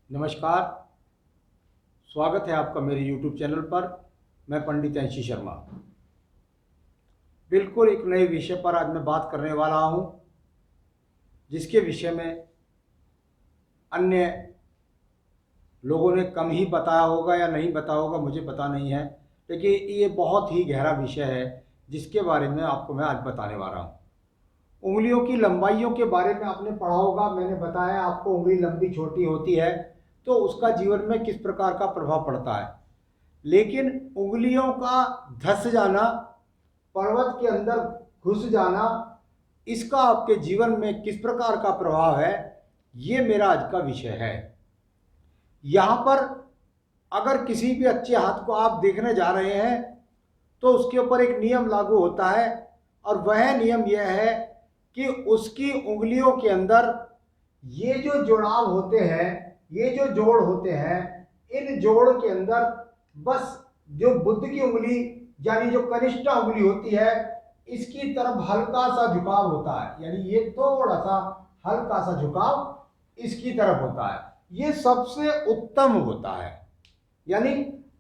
नमस्कार। स्वागत है आपका मेरे YouTube चैनल पर। मैं पंडित अंशी शर्मा। बिल्कुल एक नए विषय पर आज मैं बात करने वाला हूं, जिसके विषय में अन्य लोगों ने कम ही बताया होगा या नहीं बताया होगा, मुझे पता नहीं है, लेकिन ये बहुत ही गहरा विषय है जिसके बारे में आपको मैं आज बताने वाला हूँ। उंगलियों की लंबाइयों के बारे में आपने पढ़ा होगा। मैंने बताया आपको उंगली लंबी छोटी होती है तो उसका जीवन में किस प्रकार का प्रभाव पड़ता है। लेकिन उंगलियों का धंस जाना, पर्वत के अंदर घुस जाना, इसका आपके जीवन में किस प्रकार का प्रभाव है, ये मेरा आज का विषय है। यहाँ पर अगर किसी भी अच्छे हाथ को आप देखने जा रहे हैं तो उसके ऊपर एक नियम लागू होता है, और वह नियम यह है कि उसकी उंगलियों के अंदर ये जो जुड़ाव होते हैं, ये जो जोड़ होते हैं, इन जोड़ के अंदर बस जो बुद्ध की उंगली यानी जो कनिष्ठ उंगली होती है, इसकी तरफ हल्का सा झुकाव होता है। यानी ये थोड़ा सा हल्का सा झुकाव इसकी तरफ होता है, ये सबसे उत्तम होता है। यानी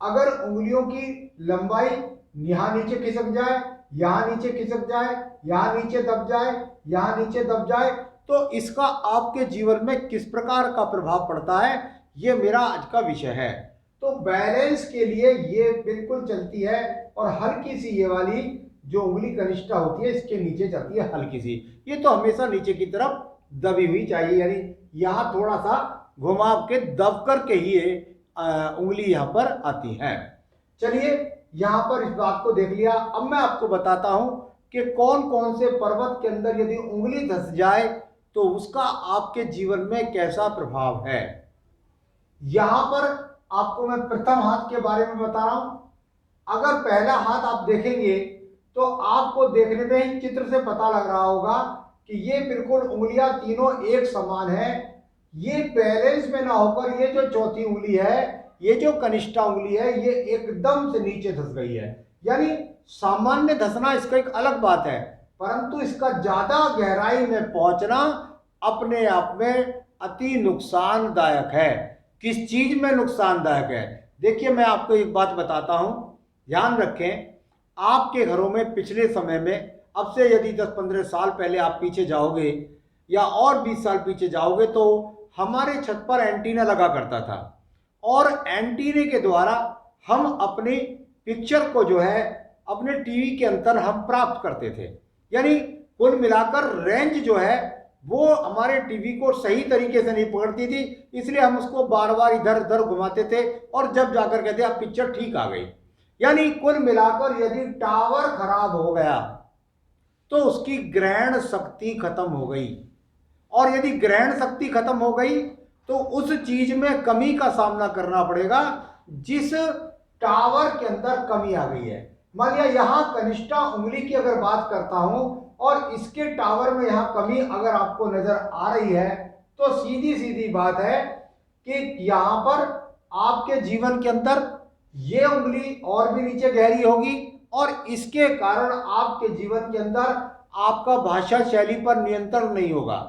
अगर उंगलियों की लंबाई यहाँ नीचे खिसक जाए, यहाँ नीचे खिसक जाए, यहाँ नीचे दब जाए, यहाँ नीचे दब जाए, तो इसका आपके जीवन में किस प्रकार का प्रभाव पड़ता है, ये मेरा आज का विषय है। तो बैलेंस के लिए ये बिल्कुल चलती है, और हल्की सी ये वाली जो उंगली कनिष्ठा होती है इसके नीचे जाती है हल्की सी, ये तो हमेशा नीचे की तरफ दबी हुई चाहिए। यानी यहाँ थोड़ा सा घुमाव के दब करके ही उंगली यहाँ पर आती है। चलिए यहाँ पर इस बात को देख लिया। अब मैं आपको बताता हूं कि कौन कौन से पर्वत के अंदर यदि उंगली धंस जाए तो उसका आपके जीवन में कैसा प्रभाव है। यहां पर आपको मैं प्रथम हाथ के बारे में बता रहा हूं। अगर पहला हाथ आप देखेंगे तो आपको देखने में ही चित्र से पता लग रहा होगा कि ये बिल्कुल उंगलियां तीनों एक समान है। ये बैलेंस में ना होकर ये जो चौथी उंगली है, ये जो कनिष्ठा उंगली है, ये एकदम से नीचे धंस गई है। यानी सामान्य धंसना इसका एक अलग बात है, परंतु इसका ज्यादा गहराई में पहुंचना अपने आप में अति नुकसानदायक है। किस चीज में नुकसानदायक है, देखिए मैं आपको एक बात बताता हूं, ध्यान रखें। आपके घरों में पिछले समय में, अब से यदि 10-15 साल पहले आप पीछे जाओगे या और 20 साल पीछे जाओगे, तो हमारे छत पर एंटीना लगा करता था, और एंटीने के द्वारा हम अपनी पिक्चर को जो है अपने टीवी के अंदर हम प्राप्त करते थे। यानी कुल मिलाकर रेंज जो है वो हमारे टीवी को सही तरीके से नहीं पकड़ती थी, इसलिए हम उसको बार बार इधर उधर घुमाते थे, और जब जाकर कहते अब पिक्चर ठीक आ गई। यानी कुल मिलाकर यदि टावर खराब हो गया तो उसकी ग्रहण शक्ति खत्म हो गई, और यदि ग्रहण शक्ति खत्म हो गई तो उस चीज में कमी का सामना करना पड़ेगा जिस टावर के अंदर कमी आ गई है। मान लिया यहां कनिष्ठा उंगली की अगर बात करता हूं और इसके टावर में यहां कमी अगर आपको नजर आ रही है, तो सीधी सीधी बात है कि यहां पर आपके जीवन के अंदर ये उंगली और भी नीचे गहरी होगी, और इसके कारण आपके जीवन के अंदर आपका भाषा शैली पर नियंत्रण नहीं होगा।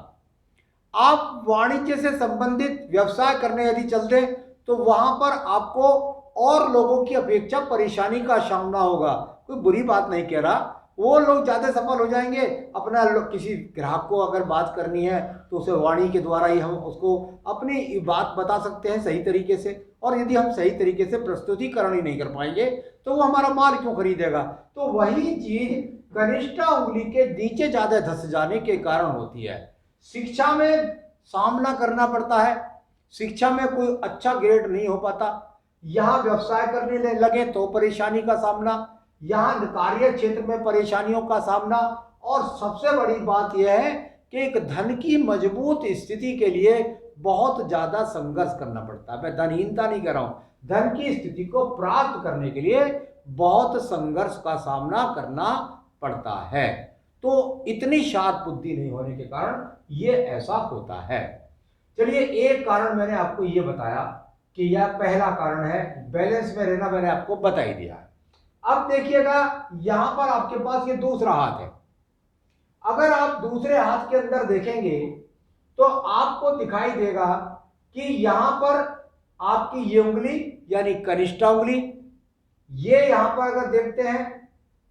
आप वाणिज्य से संबंधित व्यवसाय करने यदि चल दे तो वहां पर आपको और लोगों की अपेक्षा परेशानी का सामना होगा। कोई बुरी बात नहीं कह रहा, वो लोग ज्यादा सफल हो जाएंगे। अपना किसी ग्राहक को अगर बात करनी है तो उसे वाणी के द्वारा ही हम उसको अपनी बात बता सकते हैं सही तरीके से, और यदि हम सही तरीके से प्रस्तुतिकरण ही नहीं कर पाएंगे तो वो हमारा माल क्यों खरीदेगा। तो वही चीज कनिष्ठा उंगली के नीचे ज्यादा धंस जाने के कारण होती है। शिक्षा में सामना करना पड़ता है, शिक्षा में कोई अच्छा ग्रेड नहीं हो पाता, यहां व्यवसाय करने लगे तो परेशानी का सामना, यहां कार्य क्षेत्र में परेशानियों का सामना, और सबसे बड़ी बात यह है कि एक धन की मजबूत स्थिति के लिए बहुत ज्यादा संघर्ष करना पड़ता है। मैं धनहीनता नहीं कर रहा हूं, धन की स्थिति को प्राप्त करने के लिए बहुत संघर्ष का सामना करना पड़ता है। तो इतनी शार्प बुद्धि नहीं होने के कारण ये ऐसा होता है। चलिए एक कारण मैंने आपको ये बताया कि यह पहला कारण है, बैलेंस में रहना, मैंने आपको बता ही दिया। अब देखिएगा यहां पर आपके पास ये दूसरा हाथ है। अगर आप दूसरे हाथ के अंदर देखेंगे तो आपको दिखाई देगा कि यहां पर आपकी ये उंगली यानी कनिष्ठा उंगली, ये यहां पर अगर देखते हैं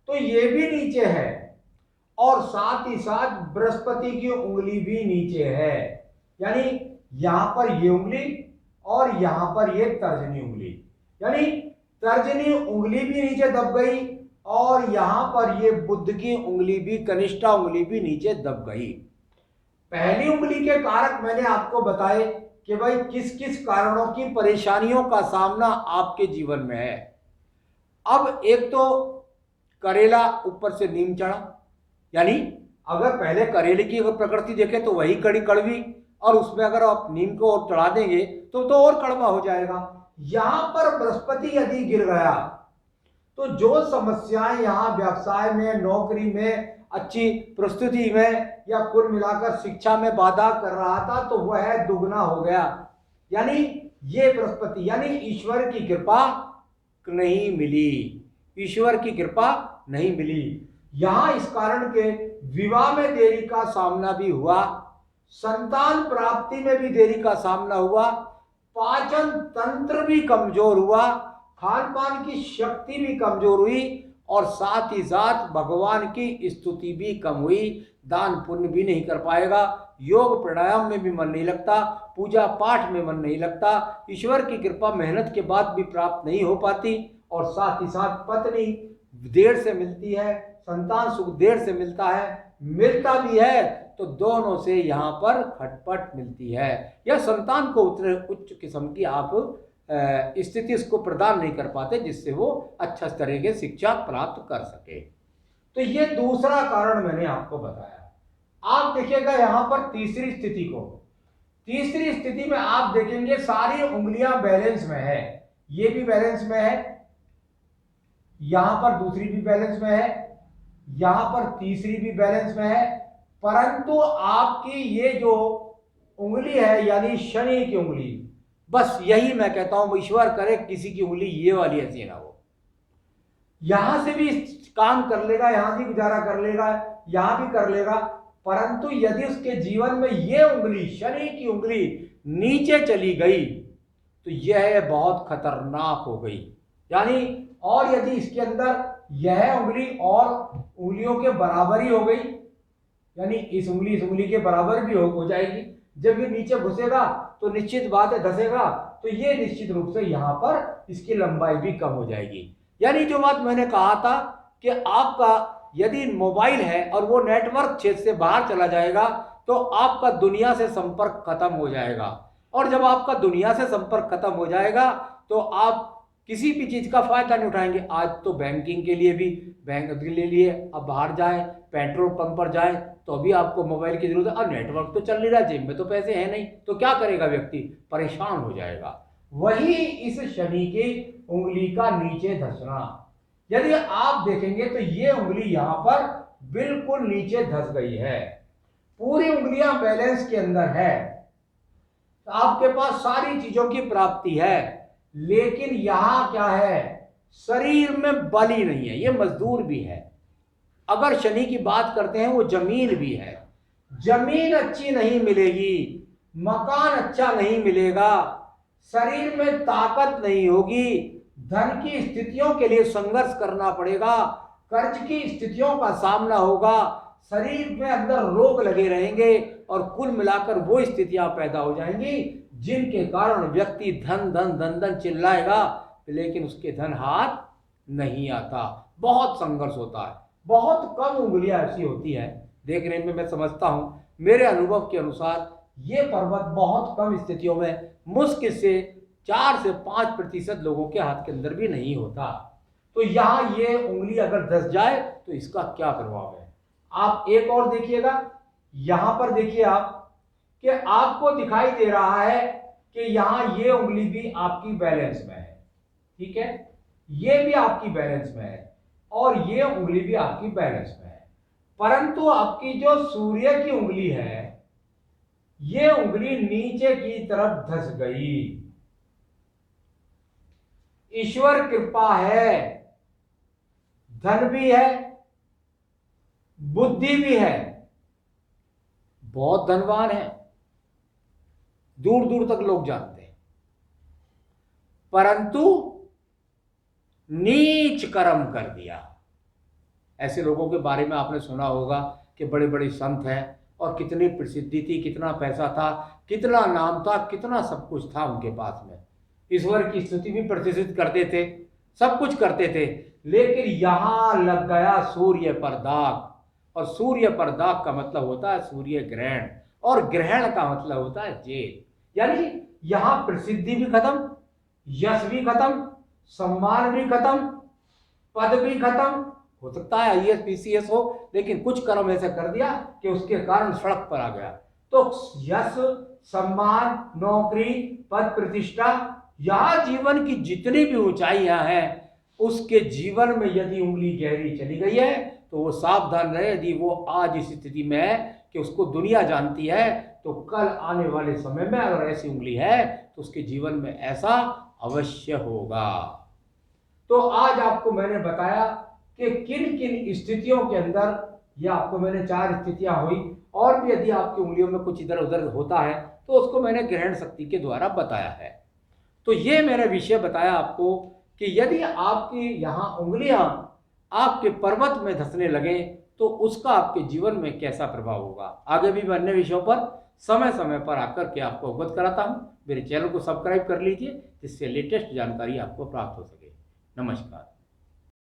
तो ये भी नीचे है और साथ ही साथ बृहस्पति की उंगली भी नीचे है। यानी यहां पर ये उंगली और यहां पर ये तर्जनी उंगली, यानी तर्जनी उंगली भी नीचे दब गई और यहां पर ये बुध की उंगली भी, कनिष्ठा उंगली भी नीचे दब गई। पहली उंगली के कारक मैंने आपको बताए कि भाई किस किस कारणों की परेशानियों का सामना आपके जीवन में है। अब एक तो करेला ऊपर से नीम चढ़ा, यानी अगर पहले करेले की अगर प्रकृति देखें तो वही कड़ी कड़वी, और उसमें अगर आप नीम को और चढ़ा देंगे तो और कड़वा हो जाएगा। यहां पर बृहस्पति यदि गिर गया तो जो समस्याएं यहां व्यवसाय में, नौकरी में, अच्छी प्रस्तुति में या कुल मिलाकर शिक्षा में बाधा कर रहा था तो वह दुगना हो गया। यानी ये बृहस्पति, यानी ईश्वर की कृपा नहीं मिली, ईश्वर की कृपा नहीं मिली। यहां इस कारण के विवाह में देरी का सामना भी हुआ, संतान प्राप्ति में भी देरी का सामना हुआ, पाचन तंत्र भी कमजोर हुआ, खान पान की शक्ति भी कमजोर हुई और साथ ही साथ भगवान की स्तुति भी कम हुई, दान पुण्य भी नहीं कर पाएगा, योग प्राणायाम में भी मन नहीं लगता, पूजा पाठ में मन नहीं लगता, ईश्वर की कृपा मेहनत के बाद भी प्राप्त नहीं हो पाती और साथ ही साथ पत्नी देर से मिलती है, संतान सुख देर से मिलता है, मिलता भी है तो दोनों से यहाँ पर खटपट मिलती है, या संतान को उतने उच्च किस्म की आप स्थिति उसको प्रदान नहीं कर पाते जिससे वो अच्छा तरह की शिक्षा प्राप्त कर सके। तो ये दूसरा कारण मैंने आपको बताया। आप देखिएगा यहां पर तीसरी स्थिति को, तीसरी स्थिति में आप देखेंगे सारी उंगलियां बैलेंस में है, ये भी बैलेंस में है, यहां पर दूसरी भी बैलेंस में है, यहां पर तीसरी भी बैलेंस में है, परंतु आपकी ये जो उंगली है यानी शनि की उंगली, बस यही मैं कहता हूं ईश्वर करे किसी की उंगली ये वाली ऐसी ना हो, यहां से भी काम कर लेगा, यहां से गुजारा कर लेगा, यहां भी कर लेगा, परंतु यदि उसके जीवन में ये उंगली, शनि की उंगली नीचे चली गई तो यह बहुत खतरनाक हो गई। यानी और यदि इसके अंदर यह उंगली और उंगलियों के बराबर ही हो गई, यानी इस उंगली के बराबर भी हो जाएगी, जब ये नीचे घुसेगा तो निश्चित बात है धसेगा, तो ये निश्चित रूप से यहां पर इसकी लंबाई भी कम हो जाएगी। यानी जो बात मैंने कहा था कि आपका यदि मोबाइल है और वो नेटवर्क क्षेत्र से बाहर चला जाएगा तो आपका दुनिया से संपर्क खत्म हो जाएगा, और जब आपका दुनिया से संपर्क खत्म हो जाएगा तो आप किसी भी चीज का फायदा नहीं उठाएंगे। आज तो बैंकिंग के लिए भी, बैंक के लिए अब बाहर जाए, पेट्रोल पंप पर जाए तो अभी आपको मोबाइल की जरूरत है, अब नेटवर्क तो चल नहीं रहा, जेब में तो पैसे हैं नहीं, तो क्या करेगा व्यक्ति, परेशान हो जाएगा। वही इस शनि की उंगली का नीचे धसना, यदि आप देखेंगे तो ये उंगली यहां पर बिल्कुल नीचे धस गई है, पूरी उंगलियां बैलेंस के अंदर है, तो आपके पास सारी चीजों की प्राप्ति है, लेकिन यहां क्या है, शरीर में बल ही नहीं है, ये मजदूर भी है। अगर शनि की बात करते हैं वो जमीन भी है, जमीन अच्छी नहीं मिलेगी, मकान अच्छा नहीं मिलेगा, शरीर में ताकत नहीं होगी, धन की स्थितियों के लिए संघर्ष करना पड़ेगा, कर्ज की स्थितियों का सामना होगा, शरीर में अंदर रोग लगे रहेंगे और कुल मिलाकर वो स्थितियां पैदा हो जाएंगी जिनके कारण व्यक्ति धन धन धन धन चिल्लाएगा लेकिन उसके धन हाथ नहीं आता, बहुत संघर्ष होता है। बहुत कम उंगलियां ऐसी होती हैं देखने में, मैं समझता हूं मेरे अनुभव के अनुसार ये पर्वत बहुत कम स्थितियों में मुश्किल से 4 से 5% लोगों के हाथ के अंदर भी नहीं होता। तो यहां ये उंगली अगर धस जाए तो इसका क्या प्रभाव है, आप एक और देखिएगा, यहां पर देखिए आप कि आपको दिखाई दे रहा है कि यहां ये उंगली भी आपकी बैलेंस में है, ठीक है, ये भी आपकी बैलेंस में है और ये उंगली भी आपकी बैलेंस में है, परंतु आपकी जो सूर्य की उंगली है ये उंगली नीचे की तरफ धस गई। ईश्वर कृपा है, धन भी है, बुद्धि भी है, बहुत धनवान है, दूर दूर तक लोग जानते हैं, परंतु नीच कर्म कर दिया। ऐसे लोगों के बारे में आपने सुना होगा कि बड़े बड़े संत हैं और कितनी प्रसिद्धि थी, कितना पैसा था, कितना नाम था, कितना सब कुछ था उनके पास में, ईश्वर की स्तुति भी प्रतिष्ठित करते थे, सब कुछ करते थे, लेकिन यहां लग गया सूर्य पर दाग। और सूर्य पर दाग का मतलब होता है सूर्य ग्रहण, और ग्रहण का मतलब होता है जेल। यानी यहां प्रसिद्धि भी खत्म, यश भी खत्म, सम्मान भी खत्म, पद भी खत्म। हो सकता है आईएएस पीसीएस हो, लेकिन कुछ कर्म ऐसा कर दिया कि उसके कारण सड़क पर आ गया। तो यश, सम्मान, नौकरी, पद, प्रतिष्ठा, यह जीवन की जितनी भी ऊंचाइयां हैं, उसके जीवन में यदि उंगली गहरी चली गई है तो वो सावधान रहे। यदि वो आज इस स्थिति में है कि उसको दुनिया जानती है, तो कल आने वाले समय में अगर ऐसी उंगली है तो उसके जीवन में ऐसा अवश्य होगा। तो आज आपको मैंने बताया कि किन किन स्थितियों के अंदर, या आपको मैंने 4 स्थितियां हुई, और भी यदि आपकी उंगलियों में कुछ इधर उधर होता है तो उसको मैंने ग्रहण शक्ति के द्वारा बताया है। तो ये मैंने विषय बताया आपको कि यदि आपकी यहाँ उंगलियां आपके पर्वत में धंसने लगे तो उसका आपके जीवन में कैसा प्रभाव होगा। आगे भी मैं अन्य विषयों पर समय समय पर आकर के आपको अवगत कराता हूँ। मेरे चैनल को सब्सक्राइब कर लीजिए जिससे लेटेस्ट जानकारी आपको प्राप्त हो सके। नमस्कार।